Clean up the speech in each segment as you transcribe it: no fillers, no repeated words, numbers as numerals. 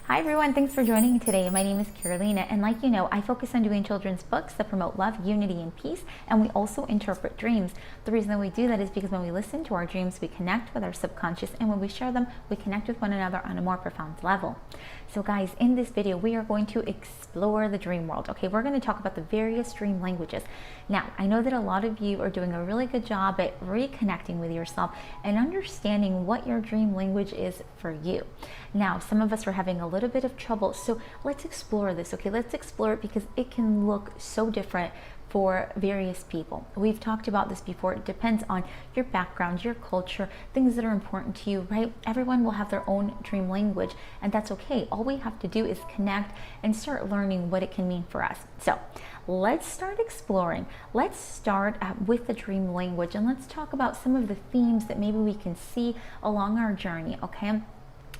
Hi everyone, thanks for joining me today. My name is Carolina, and like you know, I focus on doing children's books that promote love, unity, and peace, and we also interpret dreams. The reason that we do that is because when we listen to our dreams, we connect with our subconscious, and when we share them, we connect with one another on a more profound level. So guys, in this video, we are going to explore the dream world. Okay, we're going to talk about the various dream languages. Now, I know that a lot of you are doing a really good job at reconnecting with yourself and understanding what your dream language is for you. Now, some of us are having a little bit of trouble, so let's explore this, okay? Let's explore it because it can look so different for various people. We've talked about this before. It depends on your background, your culture, things that are important to you, right? Everyone will have their own dream language, and that's okay. All we have to do is connect and start learning what it can mean for us. So let's start exploring. Let's start with the dream language, and let's talk about some of the themes that maybe we can see along our journey, okay?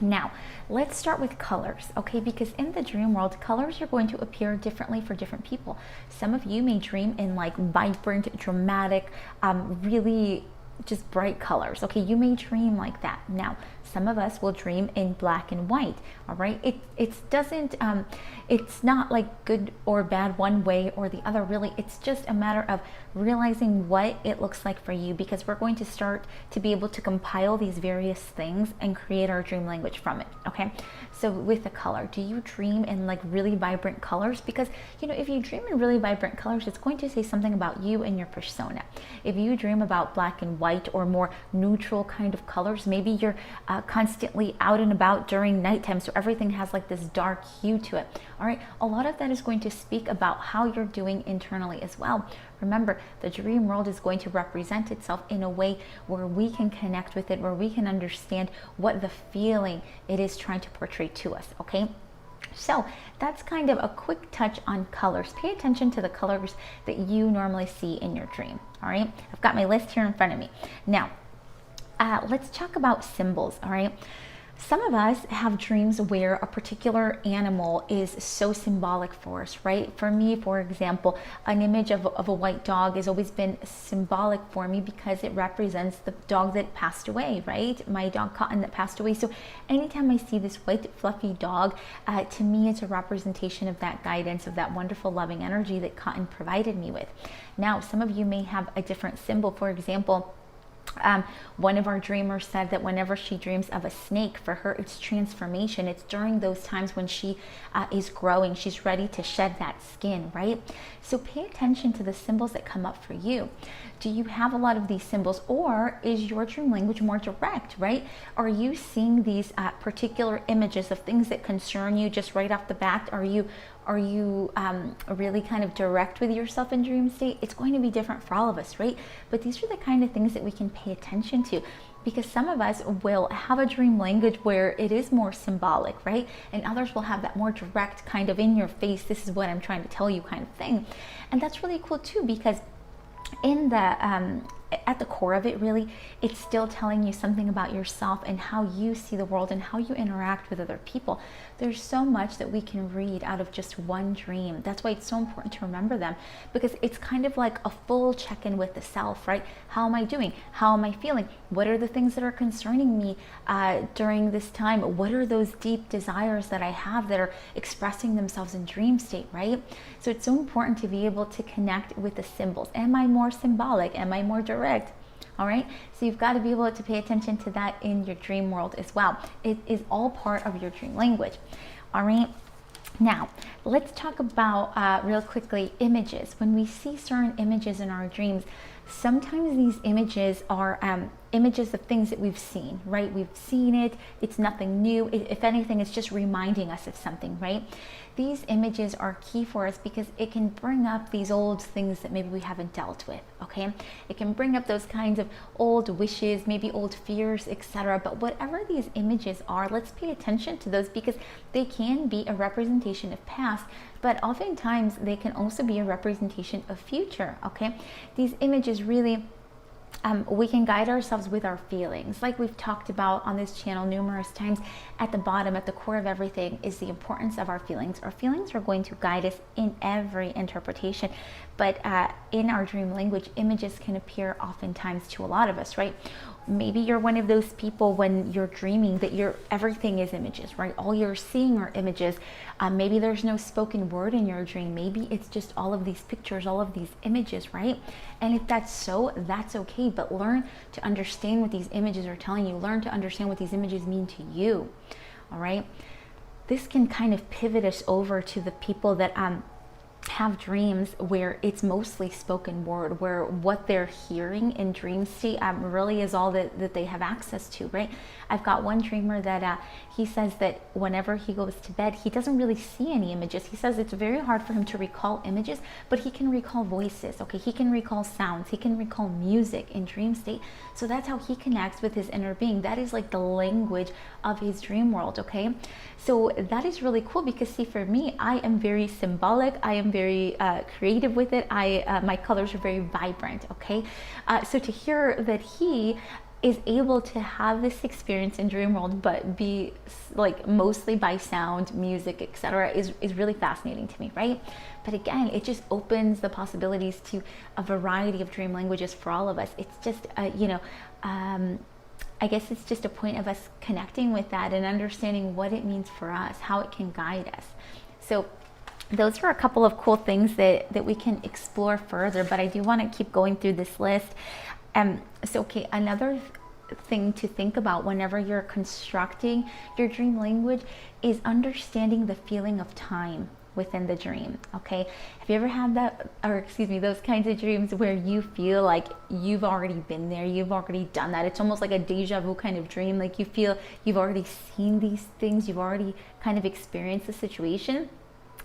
Now, let's start with colors, okay? Because in the dream world, colors are going to appear differently for different people. Some of you may dream in like vibrant, dramatic, really just bright colors, okay? You may dream like that. Now, some of us will dream in black and white, all right? It's not like good or bad one way or the other, really. It's just a matter of realizing what it looks like for you, because we're going to start to be able to compile these various things and create our dream language from it, okay? So with the color, do you dream in like really vibrant colors? Because, you know, if you dream in really vibrant colors, it's going to say something about you and your persona. If you dream about black and white or more neutral kind of colors, maybe you're constantly out and about during nighttime, so everything has like this dark hue to it. All right, a lot of that is going to speak about how you're doing internally as well. Remember, the dream world is going to represent itself in a way where we can connect with it, where we can understand what the feeling it is trying to portray to us, okay? So that's kind of a quick touch on colors. Pay attention to the colors that you normally see in your dream, all right? I've got my list here in front of me. Now, let's talk about symbols, all right? Some of us have dreams where a particular animal is so symbolic for us, right? For me, for example, an image of a white dog has always been symbolic for me because it represents the dog that passed away, right? My dog Cotton that passed away. So anytime I see this white fluffy dog, to me it's a representation of that guidance, of that wonderful loving energy that Cotton provided me with. Now, some of you may have a different symbol. For example, one of our dreamers said that whenever she dreams of a snake, for her it's transformation. It's during those times when she is growing, she's ready to shed that skin, right? So pay attention to the symbols that come up for you. Do you have a lot of these symbols, or is your dream language more direct, right? Are you seeing these particular images of things that concern you just right off the bat? Are you really kind of direct with yourself in dream state? It's going to be different for all of us, right? But these are the kind of things that we can pay attention to, because some of us will have a dream language where it is more symbolic, right? And others will have that more direct kind of in your face, this is what I'm trying to tell you kind of thing. And that's really cool too, because in the at the core of it, really, it's still telling you something about yourself and how you see the world and how you interact with other people. There's so much that we can read out of just one dream. That's why it's so important to remember them, because it's kind of like a full check-in with the self, right? How am I doing? How am I feeling? What are the things that are concerning me during this time? What are those deep desires that I have that are expressing themselves in dream state, right? So it's so important to be able to connect with the symbols. Am I more symbolic? Am I more direct? All right, so you've got to be able to pay attention to that in your dream world as well. It is all part of your dream language. All right, now let's talk about real quickly images. When we see certain images in our dreams, sometimes these images are images of things that we've seen, right? We've seen it, it's nothing new. If anything, it's just reminding us of something, right? These images are key for us because it can bring up these old things that maybe we haven't dealt with, okay? It can bring up those kinds of old wishes, maybe old fears, etc. But whatever these images are, let's pay attention to those, because they can be a representation of past, but oftentimes they can also be a representation of future, okay? These images really we can guide ourselves with our feelings. Like we've talked about on this channel numerous times, at the bottom, at the core of everything is the importance of our feelings. Our feelings are going to guide us in every interpretation, but in our dream language, images can appear oftentimes to a lot of us, right? Maybe you're one of those people when you're dreaming that everything is images, right? All you're seeing are images. Maybe there's no spoken word in your dream. Maybe it's just all of these pictures, all of these images, right? And if that's so, that's okay. But learn to understand what these images are telling you. Learn to understand what these images mean to you, all right? This can kind of pivot us over to the people that have dreams where it's mostly spoken word, where what they're hearing in dream state really is all that they have access to, right? I've got one dreamer that he says that whenever he goes to bed, he doesn't really see any images. He says it's very hard for him to recall images, but he can recall voices, okay? He can recall sounds, he can recall music in dream state. So that's how he connects with his inner being. That is like the language of his dream world, okay? So that is really cool because, see, for me, I am very symbolic. I am very creative with it. My colors are very vibrant, okay? So to hear that he is able to have this experience in dream world but be like mostly by sound, music, etc. is really fascinating to me, right? But again, it just opens the possibilities to a variety of dream languages for all of us. It's just I guess it's just a point of us connecting with that and understanding what it means for us, how it can guide us. So those are a couple of cool things that we can explore further, but I do want to keep going through this list. Okay, another thing to think about whenever you're constructing your dream language is understanding the feeling of time within the dream, okay? Have you ever had those kinds of dreams where you feel like you've already been there, you've already done that? It's almost like a deja vu kind of dream, like you feel you've already seen these things, you've already kind of experienced the situation.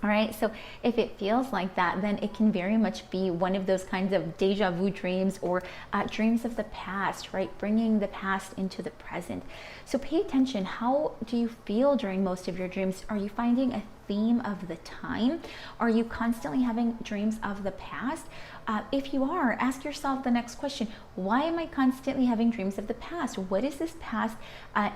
All right, so if it feels like that, then it can very much be one of those kinds of deja vu dreams or dreams of the past, right? Bringing the past into the present. So pay attention. How do you feel during most of your dreams? Are you finding a theme of the time? Are you constantly having dreams of the past? If you are, ask yourself the next question. Why am I constantly having dreams of the past? What is this past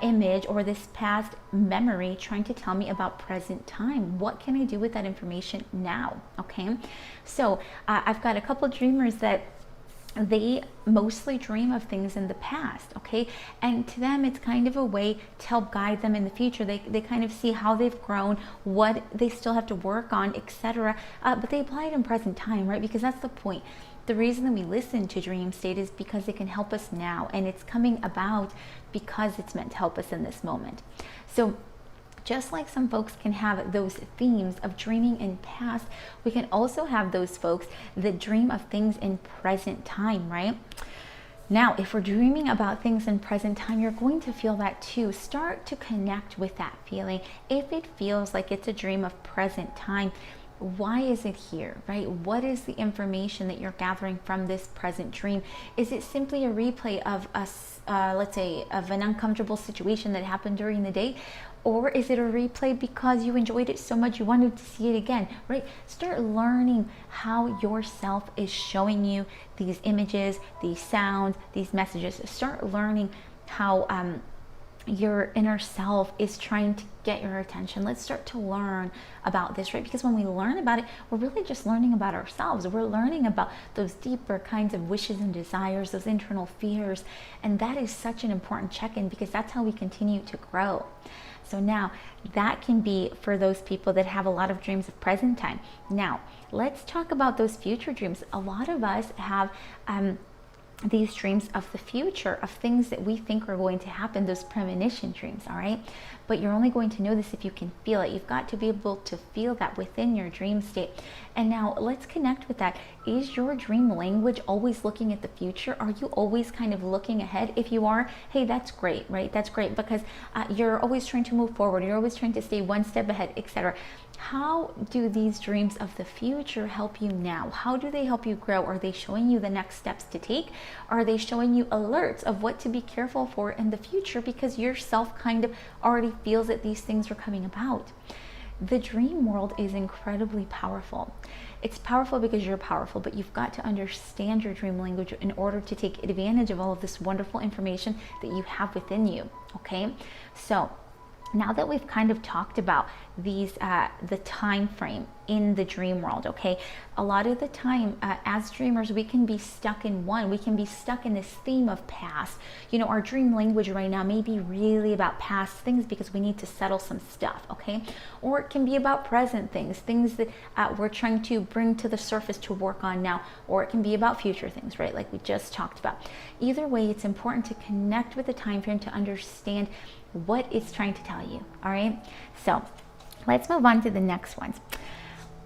image or this past memory trying to tell me about present time? What can I do with that information now? Okay, so I've got a couple dreamers that they mostly dream of things in the past, okay? And to them, it's kind of a way to help guide them in the future. They kind of see how they've grown, what they still have to work on, etc. But they apply it in present time, right? Because that's the point. The reason that we listen to dream state is because it can help us now, and it's coming about because it's meant to help us in this moment. So just like some folks can have those themes of dreaming in past, we can also have those folks that dream of things in present time, right? Now, if we're dreaming about things in present time, you're going to feel that too. Start to connect with that feeling. If it feels like it's a dream of present time, why is it here, right? What is the information that you're gathering from this present dream? Is it simply a replay of let's say, of an uncomfortable situation that happened during the day? Or is it a replay because you enjoyed it so much you wanted to see it again, right? Start learning how yourself is showing you these images, these sounds, these messages. Start learning how your inner self is trying to get your attention. Let's start to learn about this, right? Because when we learn about it, we're really just learning about ourselves. We're learning about those deeper kinds of wishes and desires, those internal fears. And that is such an important check-in because that's how we continue to grow. So now that can be for those people that have a lot of dreams of present time. Now, let's talk about those future dreams. A lot of us have these dreams of the future, of things that we think are going to happen, those premonition dreams, all right? But you're only going to know this if you can feel it. You've got to be able to feel that within your dream state. And now let's connect with that. Is your dream language always looking at the future? Are you always kind of looking ahead? If you are, hey, that's great, right? That's great because you're always trying to move forward. You're always trying to stay one step ahead, etc. How do these dreams of the future help you now? How do they help you grow? Are they showing you the next steps to take? Are they showing you alerts of what to be careful for in the future because yourself kind of already feels that these things are coming about? The dream world is incredibly powerful. It's powerful because you're powerful, but you've got to understand your dream language in order to take advantage of all of this wonderful information that you have within you, okay? So now that we've kind of talked about these the time frame in the dream world, okay, a lot of the time as dreamers we can be stuck in we can be stuck in this theme of past. Our dream language right now may be really about past things because we need to settle some stuff, okay, or it can be about present things that we're trying to bring to the surface to work on now, or it can be about future things, right, like we just talked about. Either way, it's important to connect with the time frame to understand what it's trying to tell you. All right, so let's move on to the next ones.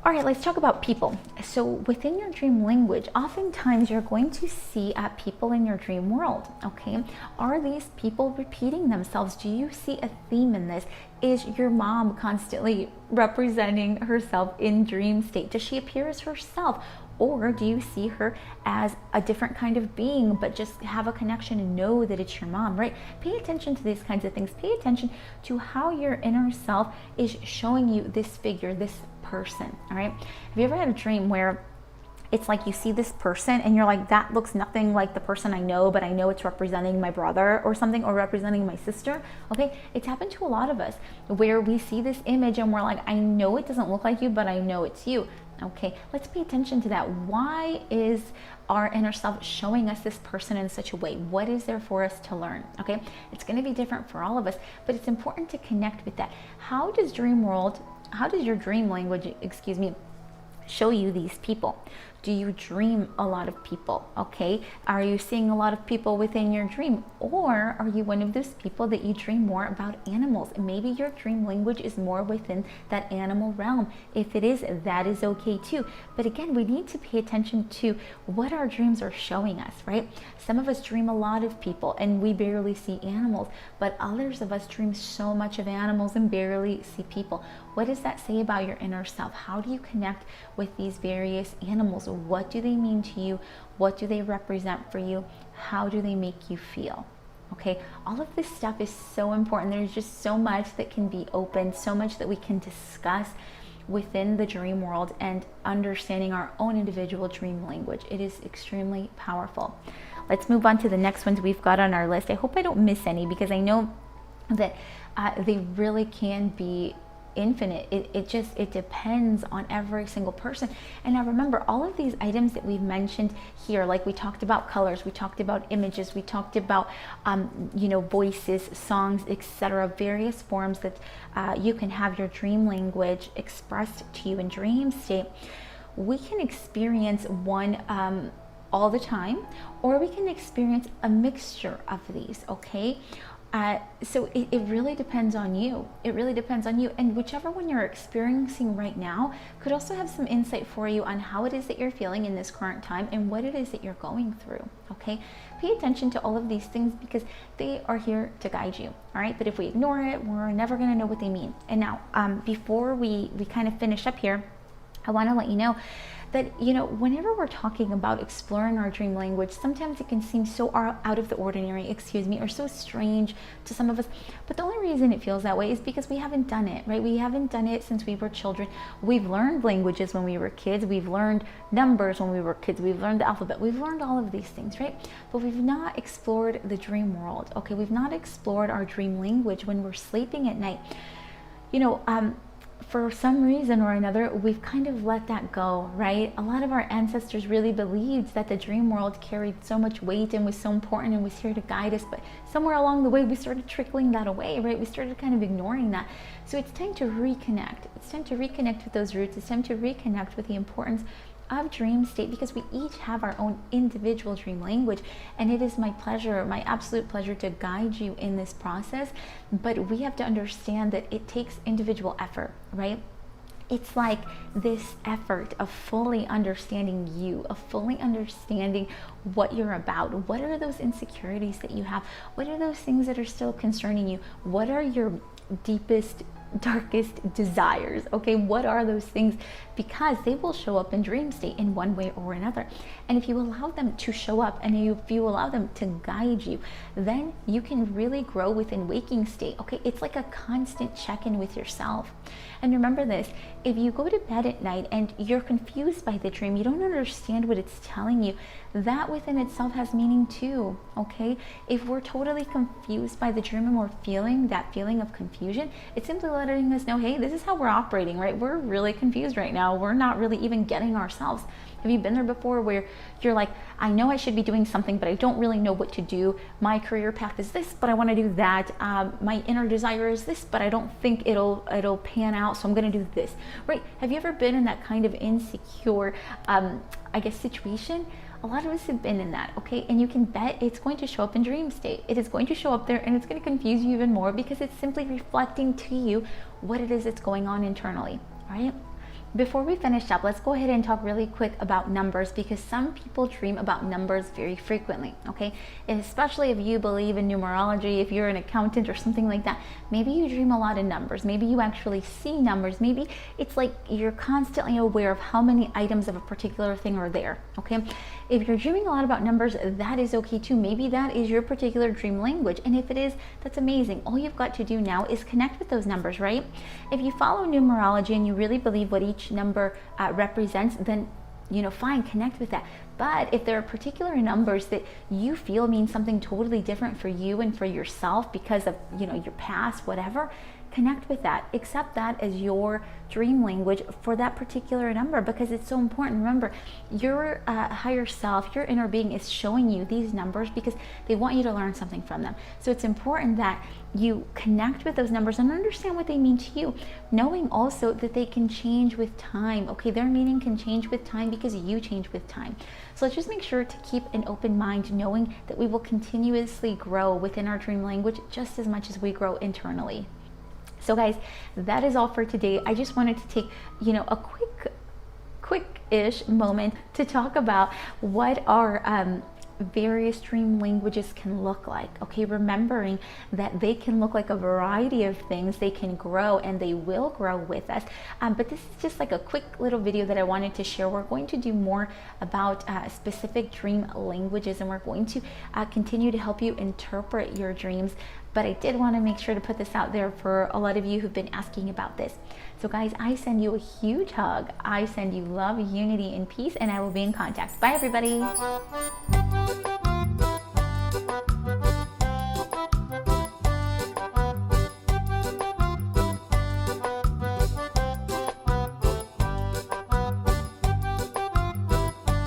All right, let's talk about people. So within your dream language, oftentimes you're going to see people in your dream world, okay? Are these people repeating themselves? Do you see a theme in this? Is your mom constantly representing herself in dream state? Does she appear as herself? Or do you see her as a different kind of being, but just have a connection and know that it's your mom, right? Pay attention to these kinds of things. Pay attention to how your inner self is showing you this figure, this person, all right? Have you ever had a dream where it's like you see this person and you're like, that looks nothing like the person I know, but I know it's representing my brother or something, or representing my sister, okay? It's happened to a lot of us where we see this image and we're like, I know it doesn't look like you, but I know it's you. Okay, let's pay attention to that. Why is our inner self showing us this person in such a way? What is there for us to learn? Okay, it's going to be different for all of us, but it's important to connect with that. How does your dream language, show you these people? Do you dream a lot of people? Okay, are you seeing a lot of people within your dream? Or are you one of those people that you dream more about animals? Maybe your dream language is more within that animal realm. If it is, that is okay too. But again, we need to pay attention to what our dreams are showing us, right? Some of us dream a lot of people and we barely see animals, but others of us dream so much of animals and barely see people. What does that say about your inner self? How do you connect with these various animals? What do they mean to you? What do they represent for you? How do they make you feel? Okay, all of this stuff is so important. There's just so much that can be open, so much that we can discuss within the dream world, and understanding our own individual dream language. It is extremely powerful. Let's move on to the next ones we've got on our list. I hope I don't miss any because I know that they really can be infinite. It depends on every single person. And now remember, all of these items that we've mentioned here, like we talked about colors, we talked about images, we talked about voices, songs, etc., various forms that you can have your dream language expressed to you in dream state. We can experience one all the time, or we can experience a mixture of these, okay? So it really depends on you. It really depends on you. And whichever one you're experiencing right now could also have some insight for you on how it is that you're feeling in this current time and what it is that you're going through, okay? Pay attention to all of these things because they are here to guide you, all right? But if we ignore it, we're never going to know what they mean. And now, before we kind of finish up here, I want to let you know that, whenever we're talking about exploring our dream language, sometimes it can seem so out of the ordinary, or so strange to some of us. But the only reason it feels that way is because we haven't done it, right? We haven't done it since we were children. We've learned languages when we were kids. We've learned numbers when we were kids. We've learned the alphabet. We've learned all of these things, right? But we've not explored the dream world, okay? We've not explored our dream language when we're sleeping at night. For some reason or another, we've kind of let that go, right? A lot of our ancestors really believed that the dream world carried so much weight and was so important and was here to guide us, but somewhere along the way we started trickling that away, right? We started kind of ignoring that. So it's time to reconnect. It's time to reconnect with those roots. It's time to reconnect with the importance of dream state, because we each have our own individual dream language, and it is my pleasure, my absolute pleasure, to guide you in this process. But we have to understand that it takes individual effort, right? It's like this effort of fully understanding you, of fully understanding what you're about. What are those insecurities that you have? What are those things that are still concerning you? What are your deepest, darkest desires? Okay, what are those things? Because they will show up in dream state in one way or another. And if you allow them to show up, and if you allow them to guide you, then you can really grow within waking state. Okay, it's like a constant check-in with yourself. And remember this, if you go to bed at night and you're confused by the dream, you don't understand what it's telling you, that within itself has meaning too, okay? If we're totally confused by the dream and we're feeling that feeling of confusion, it's simply letting us know, hey, this is how we're operating, right? We're really confused right now. We're not really even getting ourselves. Have you been there before where you're like, I know I should be doing something, but I don't really know what to do. My career path is this, but I want to do that. My inner desire is this, but I don't think it'll pan out, so I'm going to do this, right? Have you ever been in that kind of insecure, I guess, situation? A lot of us have been in that, okay? And you can bet it's going to show up in dream state. It is going to show up there, and it's going to confuse you even more because it's simply reflecting to you what it is that's going on internally, right? Before we finish up, let's go ahead and talk really quick about numbers, because some people dream about numbers very frequently, okay? And especially if you believe in numerology, if you're an accountant or something like that, maybe you dream a lot of numbers. Maybe you actually see numbers. Maybe it's like you're constantly aware of how many items of a particular thing are there, okay? If you're dreaming a lot about numbers, that is okay too. Maybe that is your particular dream language. And if it is, that's amazing. All you've got to do now is connect with those numbers, right? If you follow numerology and you really believe what each number represents, then fine, connect with that. But if there are particular numbers that you feel mean something totally different for you and for yourself because of your past, whatever, connect with that. Accept that as your dream language for that particular number, because it's so important. Remember, your higher self, your inner being, is showing you these numbers because they want you to learn something from them. So it's important that you connect with those numbers and understand what they mean to you, knowing also that they can change with time, okay? Their meaning can change with time because you change with time. So let's just make sure to keep an open mind, knowing that we will continuously grow within our dream language just as much as we grow internally. So guys, that is all for today. I just wanted to take, a quick-ish moment to talk about what our various dream languages can look like, okay? Remembering that they can look like a variety of things. They can grow, and they will grow with us. But this is just like a quick little video that I wanted to share. We're going to do more about specific dream languages, and we're going to continue to help you interpret your dreams. But I did want to make sure to put this out there for a lot of you who've been asking about this. So guys, I send you a huge hug. I send you love, unity, and peace, and I will be in contact. Bye, everybody.